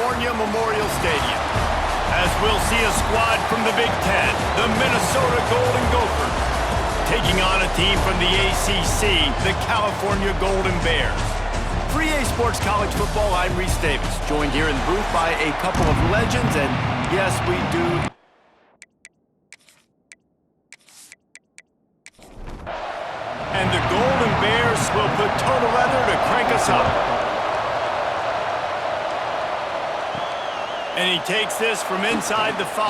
California Memorial Stadium, as we'll see a squad from the Big Ten, the Minnesota Golden Gophers, taking on a team from the ACC, the California Golden Bears. For EA Sports College Football, I'm Reese Davis, joined here in the booth by a couple of legends, and yes, we do. And the Golden Bears will put total leather to crank us up. And he takes this from inside the 5.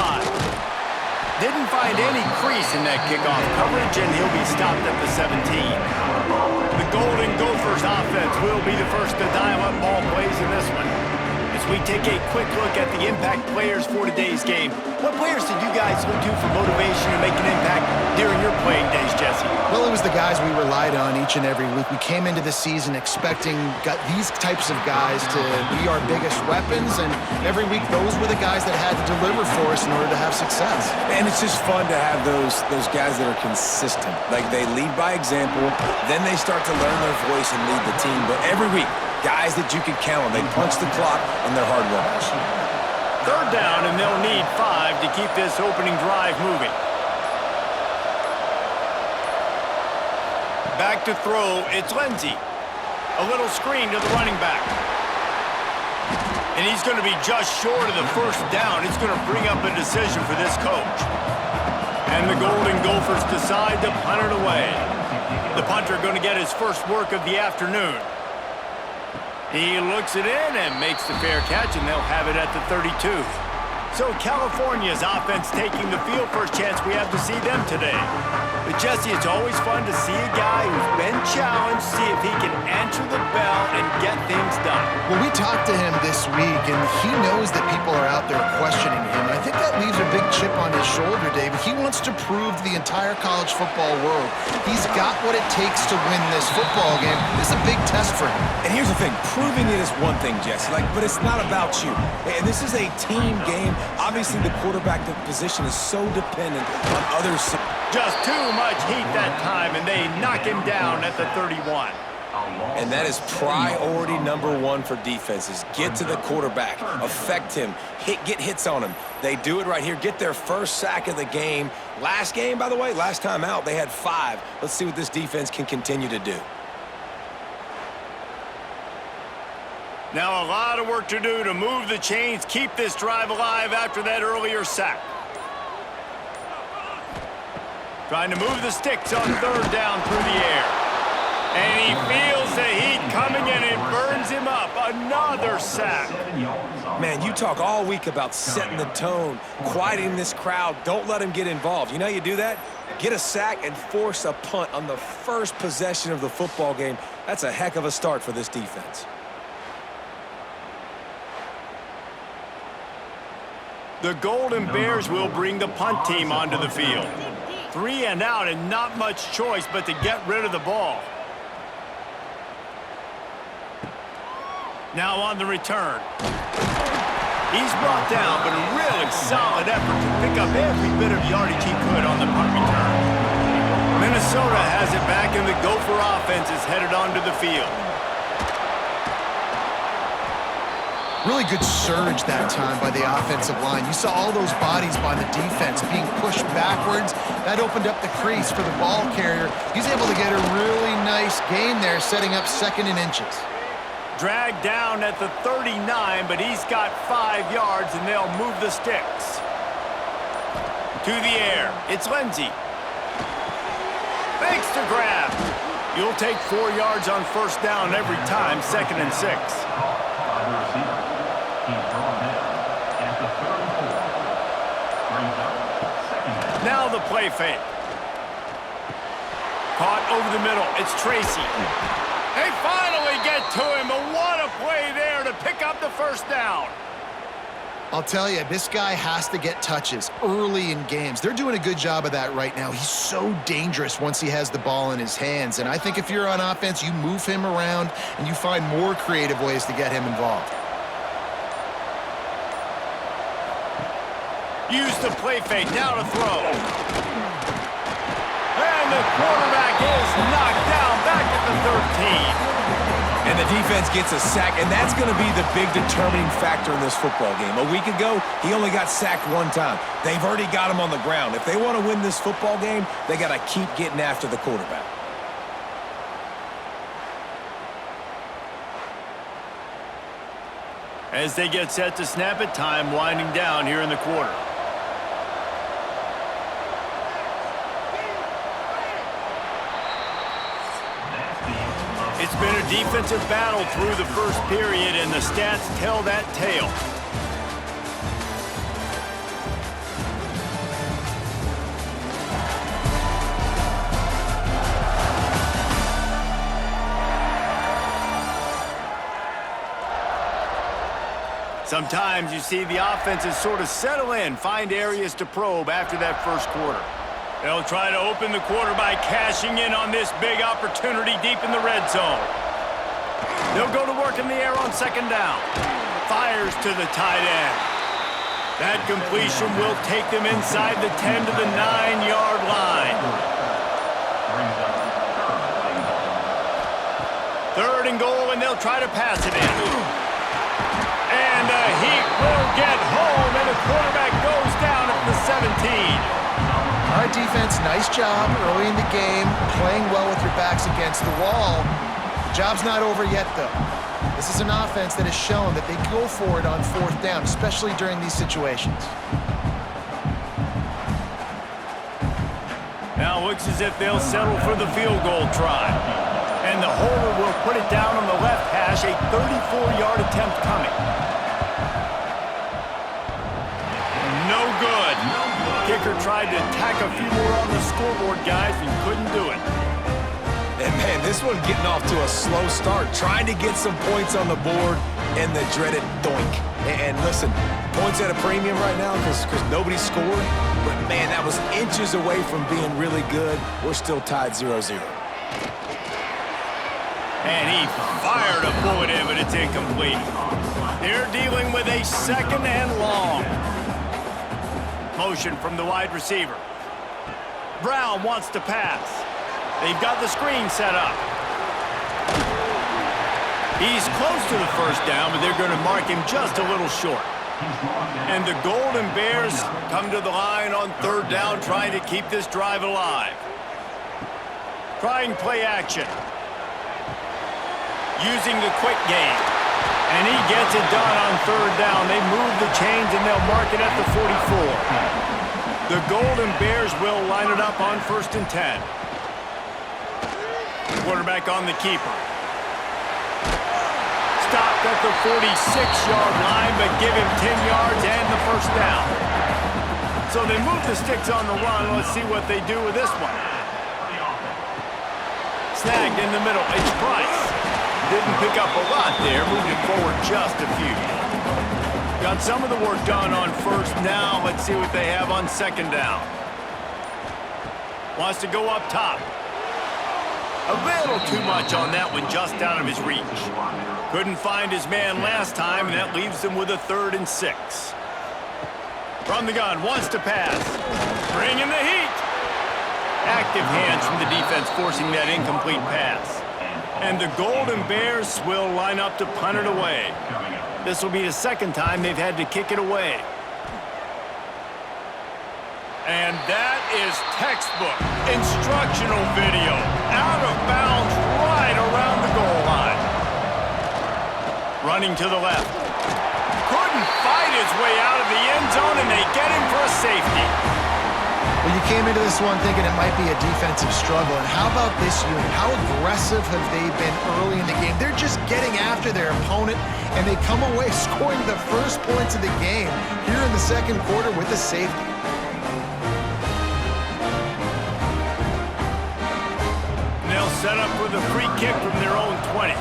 Didn't find any crease in that kickoff coverage, and he'll be stopped at the 17. The Golden Gophers offense will be the first to dial up ball plays in this one. As we take a quick look at the impact players for today's game, what players did you guys look to for motivation to make an impact during your playing days, Jesse? Well, it was the guys we relied on each and every week. We came into the season expecting these types of guys to be our biggest weapons, and every week those were the guys that had to deliver for us in order to have success. And it's just fun to have those guys that are consistent. Like, they lead by example, then they start to learn their voice and lead the team. But every week, guys that you can count on. They punch the clock, and they're hard workers. Third down, and they'll need 5 to keep this opening drive moving. Back to throw, it's Lindsey. A little screen to the running back. And he's going to be just short of the first down. It's going to bring up a decision for this coach. And the Golden Gophers decide to punt it away. The punter going to get his first work of the afternoon. He looks it in and makes the fair catch, and they'll have it at the 32. So California's offense taking the field. First chance we have to see them today. But Jesse, it's always fun to see a guy who's been challenged, see if he can answer the bell and get things done. Well, we talked to him this week, and he knows that people are out there questioning him. And I think that leaves a big chip on his shoulder, David. He wants to prove to the entire college football world he's got what it takes to win this football game. This is a big test for him. And here's the thing. Proving it is one thing, Jesse, but it's not about you. And this is a team game. Obviously, the quarterback position is so dependent on others. Just too much heat that time, and they knock him down at the 31. And that is priority number 1 for defenses. Get to the quarterback, affect him, get hits on him. They do it right here, get their first sack of the game. Last game, by the way, last time out, they had 5. Let's see what this defense can continue to do. Now a lot of work to do to move the chains, keep this drive alive after that earlier sack. Trying to move the sticks on third down through the air. And he feels the heat coming in. It burns him up. Another sack. Man, you talk all week about setting the tone, quieting this crowd. Don't let him get involved. You know how you do that? Get a sack and force a punt on the first possession of the football game. That's a heck of a start for this defense. The Golden Bears will bring the punt team onto the field. 3 and out, and not much choice but to get rid of the ball. Now on the return. He's brought down, but a really solid effort to pick up every bit of yardage he could on the punt return. Minnesota has it back, and the Gopher offense is headed onto the field. Really good surge that time by the offensive line. You saw all those bodies by the defense being pushed backwards. That opened up the crease for the ball carrier. He's able to get a really nice gain there, setting up 2nd and inches. Dragged down at the 39, but he's got 5 yards, and they'll move the sticks. To the air, it's Lindsey. Makes the grab. You'll take 4 yards on first down every time, 2nd and 6. Now the play fake. Caught over the middle. It's Tracy. They finally get to him, but what a play there to pick up the first down. I'll tell you, this guy has to get touches early in games. They're doing a good job of that right now. He's so dangerous once he has the ball in his hands. And I think if you're on offense, you move him around and you find more creative ways to get him involved. Use the play fake, now to throw. And the quarterback is knocked down back at the 13. And the defense gets a sack, and that's going to be the big determining factor in this football game. A week ago, he only got sacked one time. They've already got him on the ground. If they want to win this football game, they got to keep getting after the quarterback. As they get set to snap it, time winding down here in the quarter. It's been a defensive battle through the first period, and the stats tell that tale. Sometimes you see the offenses sort of settle in, find areas to probe after that first quarter. They'll try to open the quarter by cashing in on this big opportunity deep in the red zone. They'll go to work in the air on second down. Fires to the tight end. That completion will take them inside the 10 to the 9-yard line. Third and goal, and they'll try to pass it in. And the heat will get home, and the quarterback goes down at the 17. All right, defense, nice job early in the game, playing well with your backs against the wall. The job's not over yet, though. This is an offense that has shown that they go for it on fourth down, especially during these situations. Now looks as if they'll settle for the field goal try. And the holder will put it down on the left hash, a 34-yard attempt coming. No good. Kicker tried to tack a few more on the scoreboard, guys, and couldn't do it. And, man, this one getting off to a slow start, trying to get some points on the board, and the dreaded doink. And listen, points at a premium right now because nobody scored, but, man, that was inches away from being really good. We're still tied 0-0. And he fired a bullet in, but it's incomplete. They're dealing with a second and long. Motion from the wide receiver. Brown wants to pass. They've got the screen set up. He's close to the first down, but they're going to mark him just a little short. And the Golden Bears come to the line on third down, trying to keep this drive alive. Trying play action. Using the quick game. And he gets it done on third down. They move the chains, and they'll mark it at the 44. The Golden Bears will line it up on 1st and 10. Quarterback on the keeper. Stopped at the 46-yard line, but give him 10 yards and the first down. So they move the sticks on the run. Let's see what they do with this one. Snagged in the middle. It's Price. Didn't pick up a lot there, moved it forward just a few. Got some of the work done on first. Now let's see what they have on second down. Wants to go up top. A little too much on that one, just out of his reach. Couldn't find his man last time, and that leaves him with a 3rd and 6. From the gun, wants to pass. Bringing the heat. Active hands from the defense forcing that incomplete pass. And the Golden Bears will line up to punt it away. This will be the second time they've had to kick it away. And that is textbook instructional video. Out of bounds right around the goal line. Running to the left. Couldn't fight his way out of the end zone, and they get him for a safety. Well, you came into this one thinking it might be a defensive struggle, and how about this unit? How aggressive have they been early in the game? They're just getting after their opponent, and they come away scoring the first points of the game here in the second quarter with a safety. And they'll set up with a free kick from their own 20.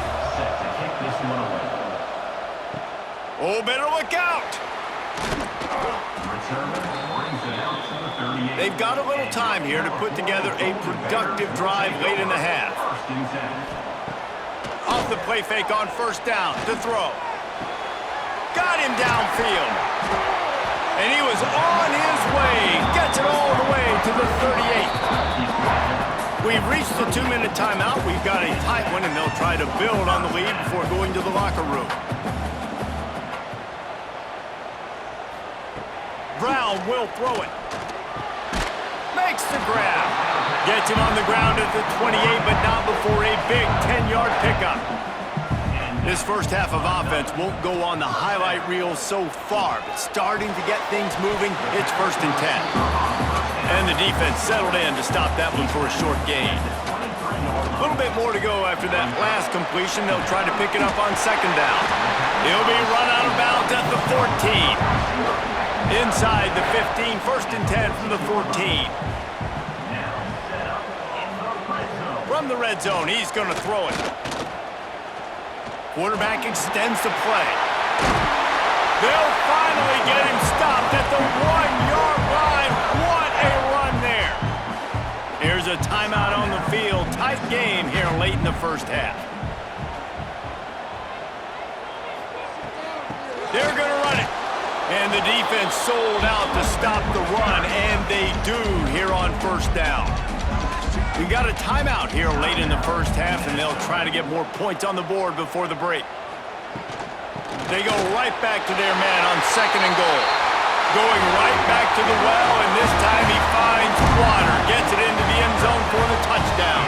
Oh, better look out! They've got a little time here to put together a productive drive late in the half. Off the play fake on first down to throw. Got him downfield. And he was on his way. Gets it all the way to the 38. We've reached the 2-minute timeout. We've got a tight one, and they'll try to build on the lead before going to the locker room. Brown will throw it. Makes the grab. Gets him on the ground at the 28, but not before a big 10-yard pickup. This first half of offense won't go on the highlight reel so far, but starting to get things moving, it's 1st and 10. And the defense settled in to stop that one for a short gain. A little bit more to go after that last completion. They'll try to pick it up on 2nd down. He'll be run out of bounds at the 14. Inside the 15, 1st and 10 from the 14. From the red zone, he's going to throw it. Quarterback extends the play. They'll finally get him stopped at the 1-yard line. What a run there. Here's a timeout on the field. Tight game here late in the first half. They're going to run it. And the defense sold out to stop the run, and they do here on 1st down. We got a timeout here late in the first half, and they'll try to get more points on the board before the break. They go right back to their man on 2nd and goal. Going right back to the well, and this time he finds water. Gets it into the end zone for the touchdown.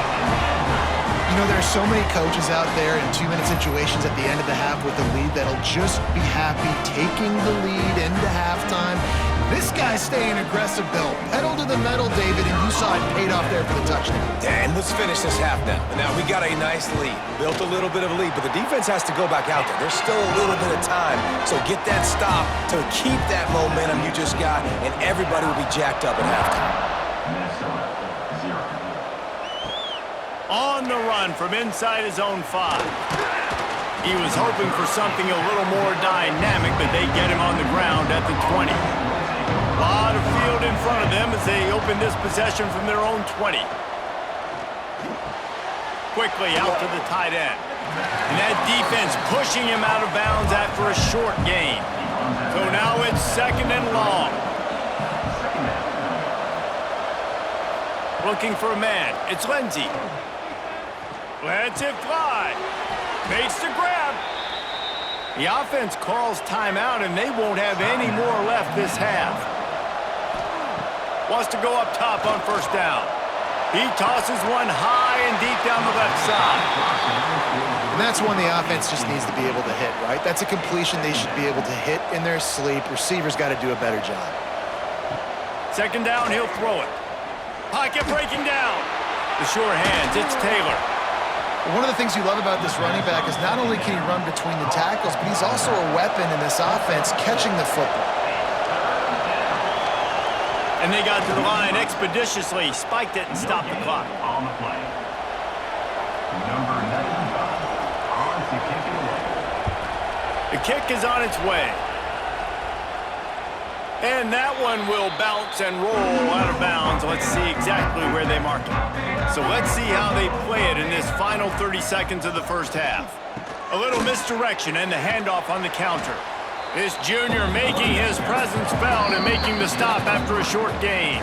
You know, there's so many coaches out there in 2-minute situations at the end of the half with the lead that'll just be happy taking the lead into halftime. This guy's staying aggressive, though. Pedal to the metal, David, and you saw it paid off there for the touchdown. And let's finish this half now. Now, we got a nice lead. Built a little bit of a lead, but the defense has to go back out there. There's still a little bit of time, so get that stop to keep that momentum you just got, and everybody will be jacked up at halftime. On the run from inside his own 5. He was hoping for something a little more dynamic, but they get him on the ground at the 20. A lot of field in front of them as they open this possession from their own 20. Quickly out to the tight end. And that defense pushing him out of bounds after a short gain. So now it's 2nd and long. Looking for a man. It's Lindsey. Lets it fly. Makes the grab. The offense calls timeout, and they won't have any more left this half. Wants to go up top on 1st down. He tosses one high and deep down the left side. And that's one the offense just needs to be able to hit, right? That's a completion they should be able to hit in their sleep. Receivers got to do a better job. 2nd down, he'll throw it. Pocket breaking down. The sure hands, it's Taylor. One of the things you love about this running back is not only can he run between the tackles, but he's also a weapon in this offense catching the football. And they got to the line expeditiously, spiked it and stopped the clock. On the play. Number 95 on to kick it away. The kick is on its way. And that one will bounce and roll out of bounds. Let's see exactly where they mark it. So let's see how they play it in this final 30 seconds of the first half. A little misdirection and the handoff on the counter. This junior making his presence felt and making the stop after a short gain.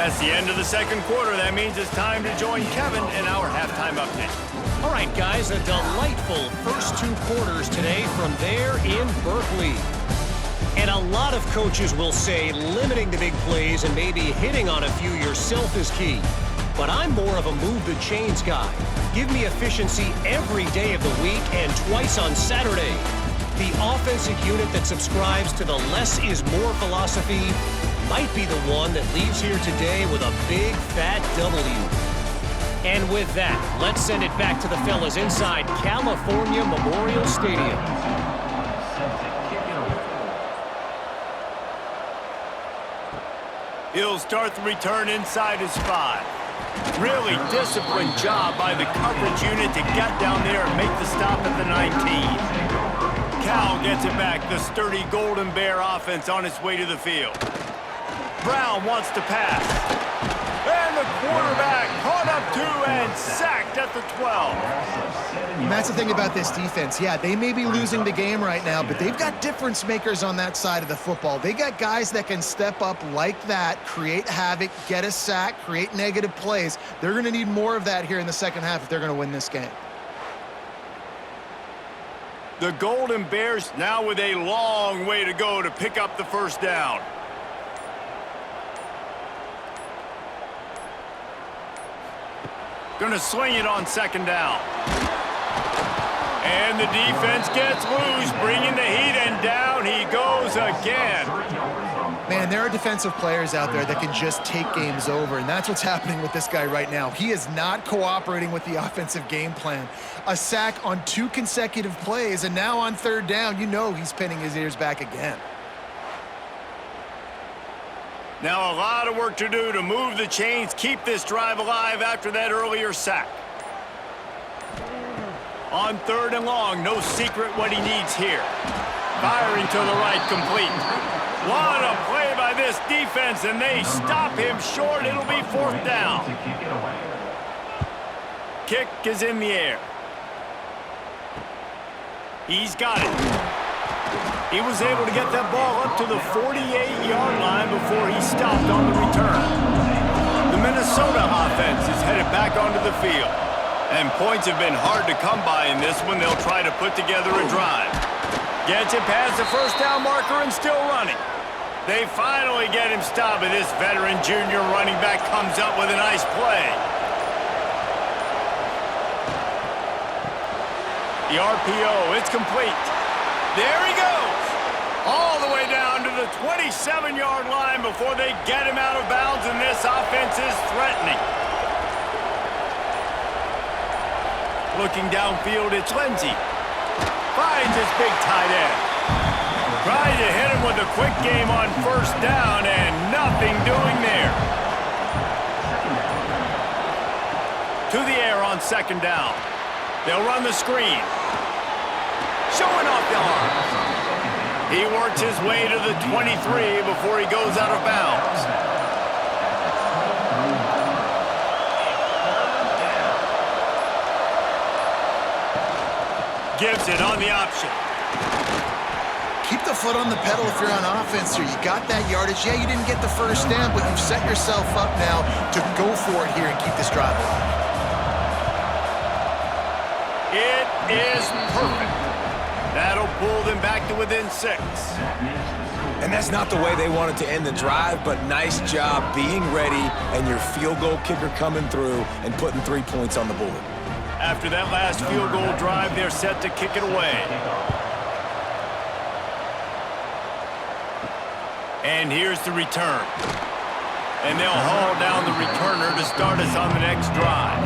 That's the end of the 2nd quarter. That means it's time to join Kevin in our halftime update. All right, guys, a delightful first 2 quarters today from there in Berkeley. And a lot of coaches will say limiting the big plays and maybe hitting on a few yourself is key. But I'm more of a move the chains guy. Give me efficiency every day of the week and twice on Saturday. The offensive unit that subscribes to the less is more philosophy might be the one that leaves here today with a big fat W. And with that, let's send it back to the fellas inside California Memorial Stadium. He'll start the return inside his 5. Really disciplined job by the coverage unit to get down there and make the stop at the 19. Cal gets it back, the sturdy Golden Bear offense on its way to the field. Brown wants to pass. And the quarterback caught up and sacked at the 12. And that's the thing about this defense. Yeah, they may be losing the game right now, but they've got difference makers on that side of the football. They got guys that can step up like that, create havoc, get a sack, create negative plays. They're going to need more of that here in the second half if they're going to win this game. The Golden Bears now with a long way to go to pick up the first down. Going to sling it on second down. And the defense gets loose, bringing the heat, and down he goes again. Man, there are defensive players out there that can just take games over, and that's what's happening with this guy right now. He is not cooperating with the offensive game plan. A sack on 2 consecutive plays, and now on third down, you know he's pinning his ears back again. Now a lot of work to do to move the chains, keep this drive alive after that earlier sack. On third and long, no secret what he needs here. Firing to the right, complete. What a play by this defense, and they stop him short. It'll be fourth down. Kick is in the air. He's got it. He was able to get that ball up to the 48-yard line before he stopped on the return. The Minnesota offense is headed back onto the field. And points have been hard to come by in this one. They'll try to put together a drive. Gets it past the first down marker and still running. They finally get him stopped, and this veteran junior running back comes up with a nice play. The RPO, it's complete. There he goes. All the way down to the 27-yard line before they get him out of bounds, and this offense is threatening. Looking downfield, it's Lindsey. Finds his big tight end. Trying to hit him with a quick game on first down, and nothing doing there. To the air on second down. They'll run the screen. Showing off the arms. He works his way to the 23 before he goes out of bounds. Gives it on the option. Keep the foot on the pedal if you're on offense here. You got that yardage. Yeah, you didn't get the first down, but you've set yourself up now to go for it here and keep this drive alive. It is perfect. That'll pull them back to within 6. And that's not the way they wanted to end the drive, but nice job being ready and your field goal kicker coming through and putting 3 points on the board. After that last field goal drive, they're set to kick it away. And here's the return. And they'll haul down the returner to start us on the next drive.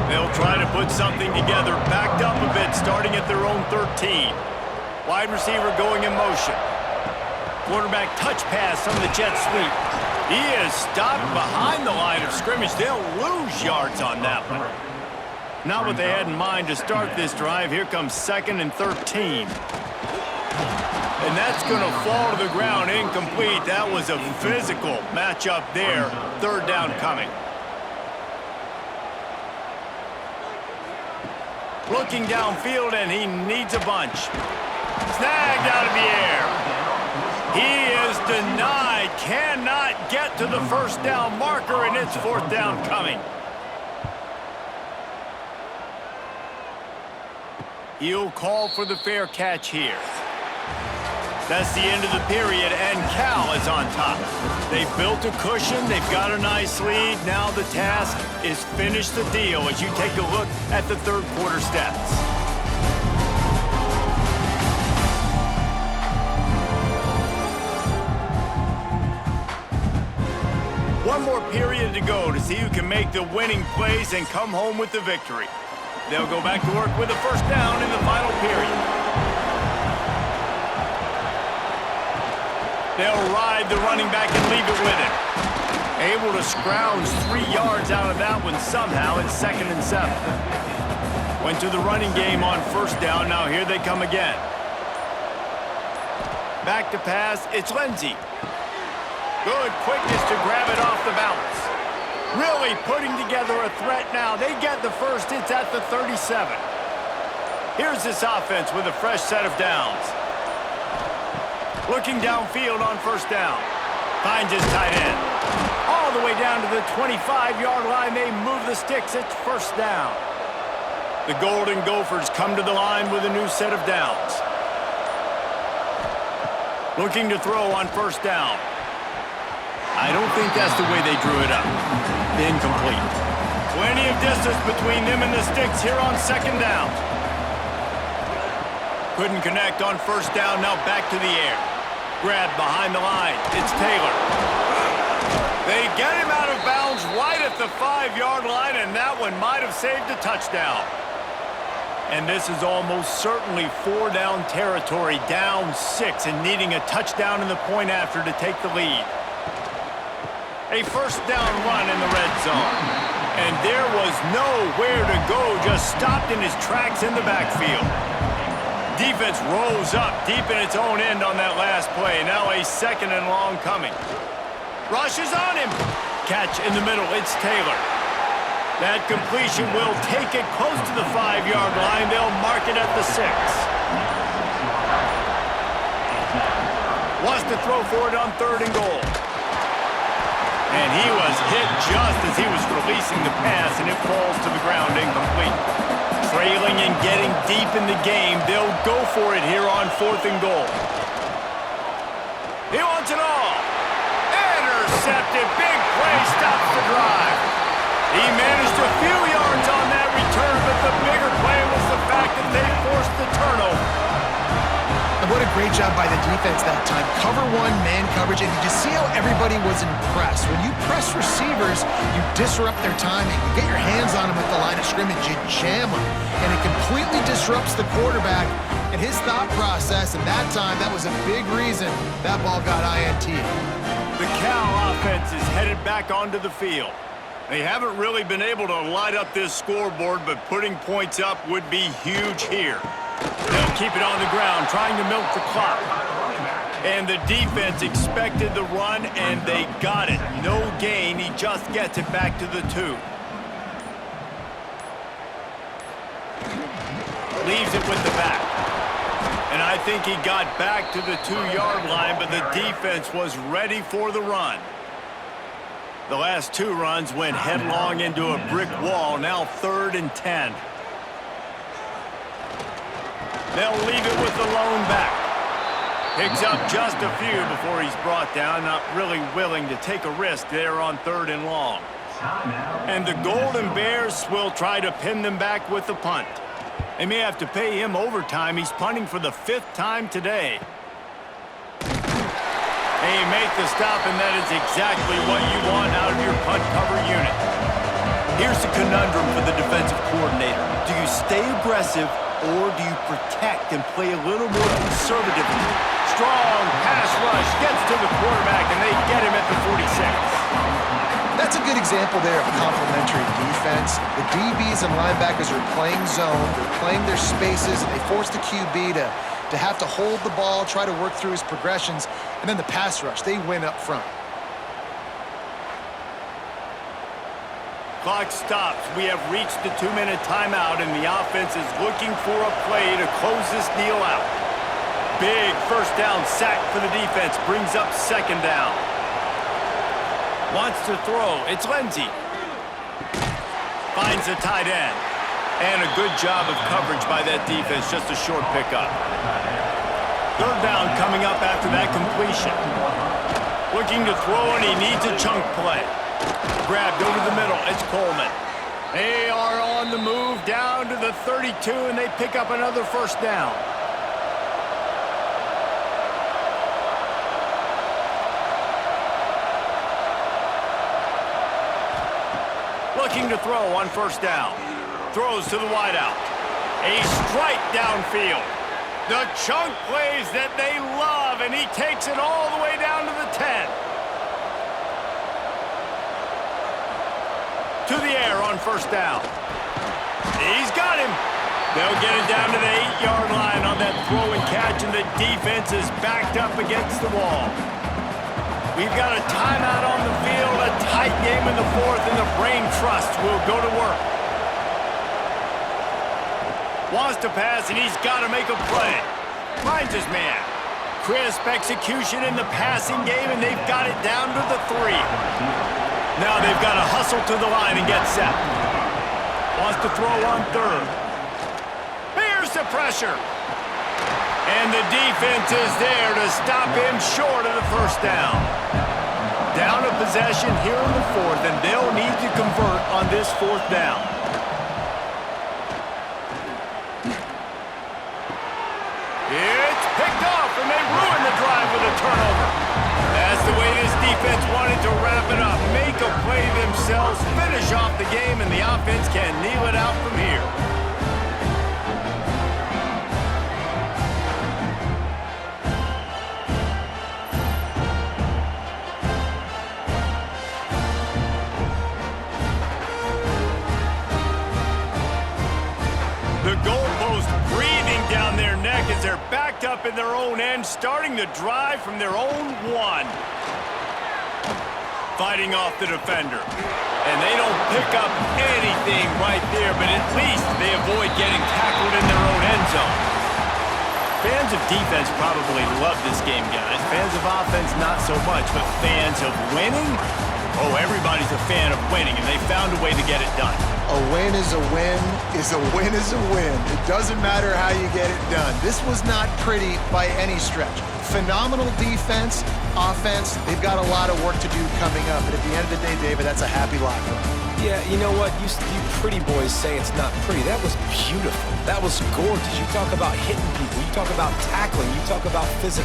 They'll try to put something together, backed up a bit, starting at their own 13. Wide receiver going in motion. Quarterback touch pass on the jet sweep. He is stopped behind the line of scrimmage. They'll lose yards on that one. Not what they had in mind to start this drive. Here comes 2nd and 13. And that's going to fall to the ground incomplete. That was a physical matchup there. Third down coming. Looking downfield, and he needs a bunch. Snagged out of the air. He is denied. Cannot get to the first down marker, and it's fourth down coming. He'll call for the fair catch here. That's the end of the period, and Cal is on top. They've built a cushion. They've got a nice lead. Now the task is finish the deal as you take a look at the third quarter stats. One more period to go to see who can make the winning plays and come home with the victory. They'll go back to work with a first down in the final period. They'll ride the running back and leave it with him. Able to scrounge 3 yards out of that one somehow. It's 2nd and 7. Went to the running game on first down. Now here they come again. Back to pass. It's Lindsey. Good quickness to grab it off the bounce. Really putting together a threat now. They get the first. It's at the 37. Here's this offense with a fresh set of downs. Looking downfield on first down. Finds his tight end. All the way down to the 25-yard line. They move the sticks. It's first down. The Golden Gophers come to the line with a new set of downs. Looking to throw on first down. I don't think that's the way they drew it up. Incomplete. Plenty of distance between them and the sticks here on second down. Couldn't connect on first down. Now back to the air. Grabbed behind the line. It's Taylor. They get him out of bounds right at the 5-yard line, and that one might have saved a touchdown. And this is almost certainly 4-down territory, down 6, and needing a touchdown in the point after to take the lead. A first down run in the red zone. And there was nowhere to go, just stopped in his tracks in the backfield. Defense rose up deep in its own end on that last play. Now a second and long coming. Rushes on him. Catch in the middle. It's Taylor. That completion will take it close to the 5-yard line. They'll mark it at the 6. Wants to throw for it on 3rd and goal. And he was hit just as he was releasing the pass, and it falls to the ground incomplete. Trailing and getting deep in the game, they'll go for it here on 4th and goal. He wants it all. Intercepted. Big play stops the drive. He managed a few yards on that return, but the bigger play was the fact that they forced the turnover. And what a great job by the defense that time. Cover 1, man coverage, and you just see how everybody was impressed. When you press receivers, you disrupt their timing. You get your hands on them at the line of scrimmage, you jam them, and it completely disrupts the quarterback and his thought process, and that time, that was a big reason that ball got INT. The Cal offense is headed back onto the field. They haven't really been able to light up this scoreboard, but putting points up would be huge here. They'll keep it on the ground, trying to milk the clock. And the defense expected the run, and they got it. No gain. He just gets it back to the 2. Leaves it with the back. And I think he got back to the 2-yard line, but the defense was ready for the run. The last 2 runs went headlong into a brick wall. Now 3rd and 10. They'll leave it with the lone back. Picks up just a few before he's brought down. Not really willing to take a risk there on 3rd and long. And the Golden Bears will try to pin them back with the punt. They may have to pay him overtime. He's punting for the 5th time today. They make the stop, and that is exactly what you want out of your punt cover unit. Here's the conundrum for the defensive coordinator. Do you stay aggressive, or do you protect and play a little more conservatively? Strong pass rush gets to the quarterback, and they get him at the 46. That's a good example there of complementary defense. The DBs and linebackers are playing zone, they're playing their spaces, and they force the QB to have to hold the ball, try to work through his progressions, and then the pass rush, they win up front. Clock stops. We have reached the 2-minute timeout, and the offense is looking for a play to close this deal out. Big first down sack for the defense, brings up 2nd down. Wants to throw. It's Lindsey. Finds the tight end. And a good job of coverage by that defense, just a short pickup. 3rd down coming up after that completion. Looking to throw, and he needs a chunk play. Grabbed over the middle, it's Coleman. They are on the move down to the 32, and they pick up another first down. Looking to throw on first down. Throws to the wideout. A strike downfield. The chunk plays that they love, and he takes it all the way down to the 10. To the air on first down. He's got him. They'll get it down to the 8-yard line on that throw and catch, and the defense is backed up against the wall. We've got a timeout on the field, a tight game in the fourth, and the brain trust will go to work. Wants to pass, and he's got to make a play. Finds his man. Crisp execution in the passing game, and they've got it down to the 3. Now they've got to hustle to the line and get set. Wants to throw on third. Here's the pressure. And the defense is there to stop him short of the first down. Down a possession here in the fourth, and they'll need to convert on this fourth down. It's picked off, and they ruin the drive with a turnover. That's the way this defense wanted to wrap it up. Make a play themselves, finish off the game, and the offense can kneel it out from here. The goalpost breathing down their neck as they're backed up in their own end, starting the drive from their own 1. Fighting off the defender. And they don't pick up anything right there, but at least they avoid getting tackled in their own end zone. Fans of defense probably love this game, guys. Fans of offense, not so much, but fans of winning? Oh, everybody's a fan of winning, and they found a way to get it done. A win is a win is a win is a win. It doesn't matter how you get it done. This was not pretty by any stretch. Phenomenal defense, offense. They've got a lot of work to do coming up. But at the end of the day, David, that's a happy lot for them. Yeah, you know what? You pretty boys say it's not pretty. That was beautiful. That was gorgeous. You talk about hitting people. You talk about tackling. You talk about physical.